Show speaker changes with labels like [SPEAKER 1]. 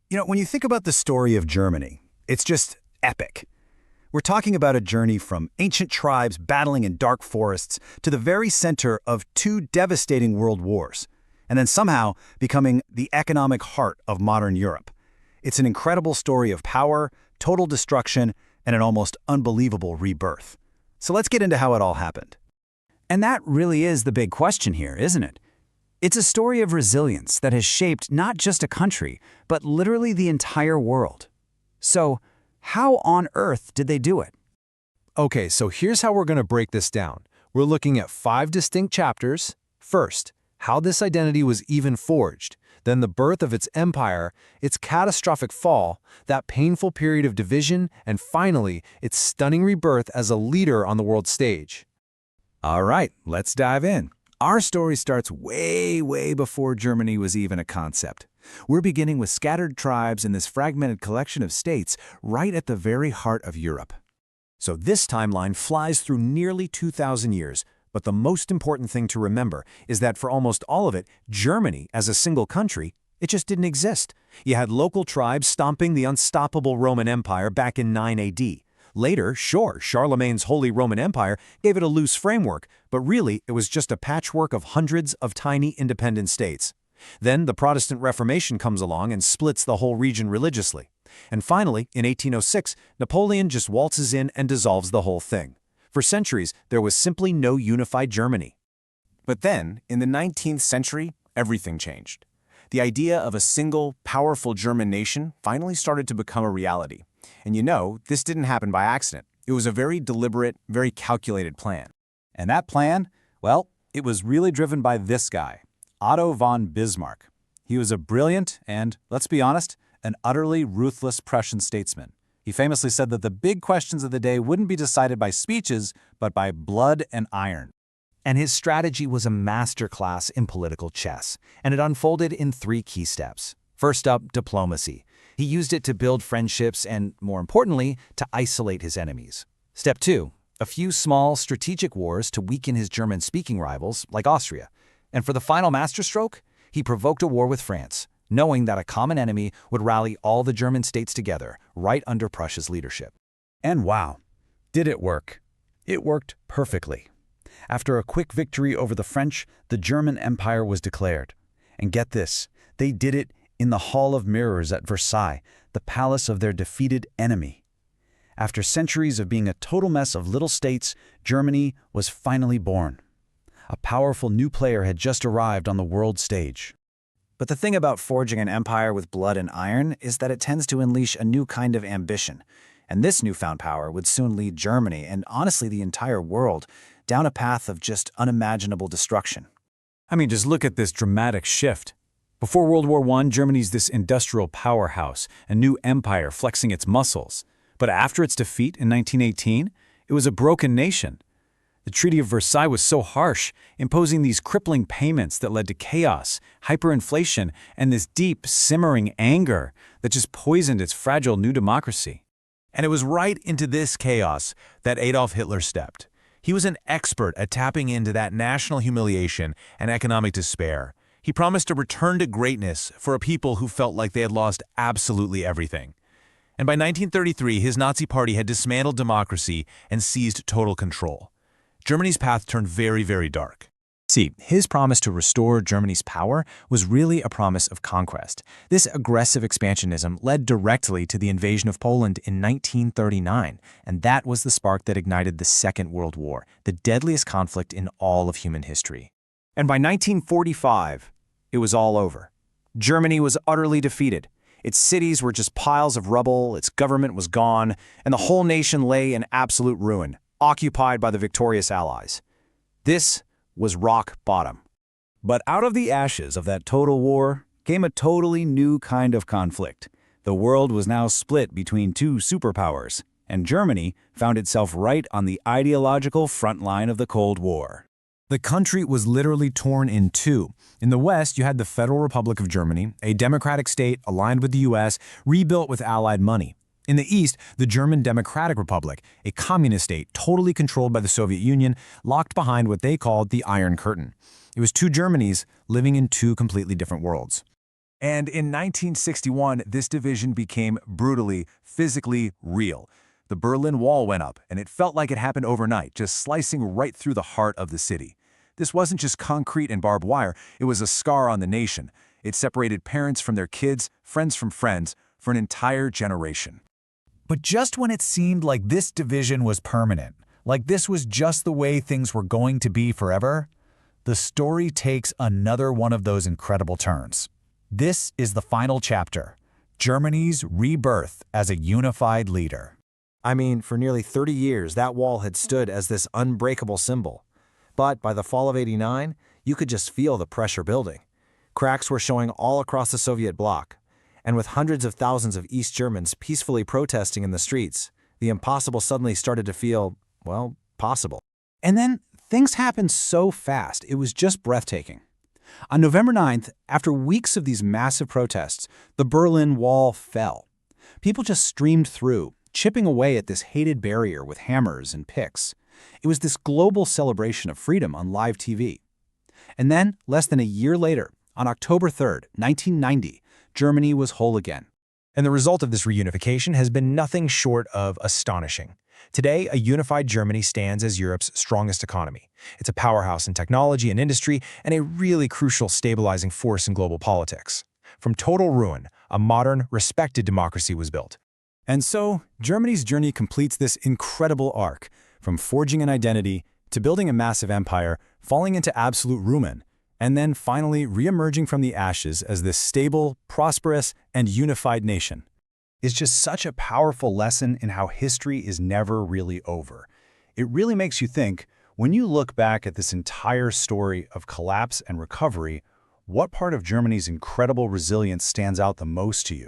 [SPEAKER 1] When you think about the story of Germany, it's just epic. We're talking about a journey from ancient tribes battling in dark forests to the very center of two devastating world wars, and then somehow becoming the economic heart of modern Europe. It's an incredible story of power, total destruction, and an almost unbelievable rebirth. So let's get into how it all happened.
[SPEAKER 2] And that really is the big question here, isn't it? It's a story of resilience that has shaped not just a country, but literally the entire world. So, how on earth did they do it?
[SPEAKER 3] Okay, so here's how we're going to break this down. We're looking at 5 distinct chapters. First, how this identity was even forged, then the birth of its empire, its catastrophic fall, that painful period of division, and finally, its stunning rebirth as a leader on the world stage.
[SPEAKER 1] All right, let's dive in. Our story starts way before Germany was even a concept. We're beginning with scattered tribes in this fragmented collection of states right at the very heart of Europe. So this timeline flies through nearly 2,000 years, but the most important thing to remember is that for almost all of it, Germany, as a single country, it just didn't exist. You had local tribes stomping the unstoppable Roman Empire back in 9 AD. Later, sure, Charlemagne's Holy Roman Empire gave it a loose framework, but really it was just a patchwork of hundreds of tiny independent states. Then the Protestant Reformation comes along and splits the whole region religiously. And finally, in 1806, Napoleon just waltzes in and dissolves the whole thing. For centuries, there was simply no unified Germany.
[SPEAKER 4] But then, in the 19th century, everything changed. The idea of a single, powerful German nation finally started to become a reality. And this didn't happen by accident. It was a very deliberate, very calculated plan.
[SPEAKER 1] And that plan, well, it was really driven by this guy, Otto von Bismarck. He was a brilliant and, let's be honest, an utterly ruthless Prussian statesman. He famously said that the big questions of the day wouldn't be decided by speeches, but by blood and iron. And his strategy was a masterclass in political chess, and it unfolded in 3 key steps. First up, diplomacy. He used it to build friendships and, more importantly, to isolate his enemies. Step 2, a few small strategic wars to weaken his German-speaking rivals, like Austria. And for the final masterstroke, he provoked a war with France, knowing that a common enemy would rally all the German states together, right under Prussia's leadership. And wow, did it work? It worked perfectly. After a quick victory over the French, the German Empire was declared. And get this, they did it in the Hall of Mirrors at Versailles, the palace of their defeated enemy. After centuries of being a total mess of little states, Germany was finally born. A powerful new player had just arrived on the world stage. But the thing about forging an empire with blood and iron is that it tends to unleash a new kind of ambition. And this newfound power would soon lead Germany, and honestly the entire world, down a path of just unimaginable destruction. I mean, just look at this dramatic shift. Before World War I, Germany's this industrial powerhouse, a new empire flexing its muscles. But after its defeat in 1918, it was a broken nation. The Treaty of Versailles was so harsh, imposing these crippling payments that led to chaos, hyperinflation, and this deep, simmering anger that just poisoned its fragile new democracy. And it was right into this chaos that Adolf Hitler stepped. He was an expert at tapping into that national humiliation and economic despair. He promised a return to greatness for a people who felt like they had lost absolutely everything. And by 1933, his Nazi party had dismantled democracy and seized total control. Germany's path turned very dark. See, his promise to restore Germany's power was really a promise of conquest. This aggressive expansionism led directly to the invasion of Poland in 1939, and that was the spark that ignited the Second World War, the deadliest conflict in all of human history. And by 1945, it was all over. Germany was utterly defeated. Its cities were just piles of rubble, its government was gone, and the whole nation lay in absolute ruin, occupied by the victorious Allies. This was rock bottom. But out of the ashes of that total war came a totally new kind of conflict. The world was now split between 2 superpowers, and Germany found itself right on the ideological front line of the Cold War. The country was literally torn in 2. In the West, you had the Federal Republic of Germany, a democratic state aligned with the US, rebuilt with Allied money. In the East, the German Democratic Republic, a communist state totally controlled by the Soviet Union, locked behind what they called the Iron Curtain. It was 2 Germanys living in 2 completely different worlds.
[SPEAKER 4] And in 1961, this division became brutally, physically real. The Berlin Wall went up, and it felt like it happened overnight, just slicing right through the heart of the city. This wasn't just concrete and barbed wire, it was a scar on the nation. It separated parents from their kids, friends from friends, for an entire generation.
[SPEAKER 1] But just when it seemed like this division was permanent, like this was just the way things were going to be forever, the story takes another one of those incredible turns. This is the final chapter, Germany's rebirth as a unified leader.
[SPEAKER 3] I mean, for nearly 30 years, that wall had stood as this unbreakable symbol. But by the fall of '89, you could just feel the pressure building. Cracks were showing all across the Soviet bloc. And with hundreds of thousands of East Germans peacefully protesting in the streets, the impossible suddenly started to feel, well, possible.
[SPEAKER 1] And then things happened so fast, it was just breathtaking. On November 9th, after weeks of these massive protests, the Berlin Wall fell. People just streamed through, chipping away at this hated barrier with hammers and picks. It was this global celebration of freedom on live TV. And then, less than a year later, on October 3rd, 1990, Germany was whole again.
[SPEAKER 5] And the result of this reunification has been nothing short of astonishing. Today, a unified Germany stands as Europe's strongest economy. It's a powerhouse in technology and industry, and a really crucial stabilizing force in global politics. From total ruin, a modern, respected democracy was built.
[SPEAKER 1] And so, Germany's journey completes this incredible arc, from forging an identity to building a massive empire, falling into absolute ruin, and then finally re-emerging from the ashes as this stable, prosperous, and unified nation. It's just such a powerful lesson in how history is never really over. It really makes you think, when you look back at this entire story of collapse and recovery, what part of Germany's incredible resilience stands out the most to you?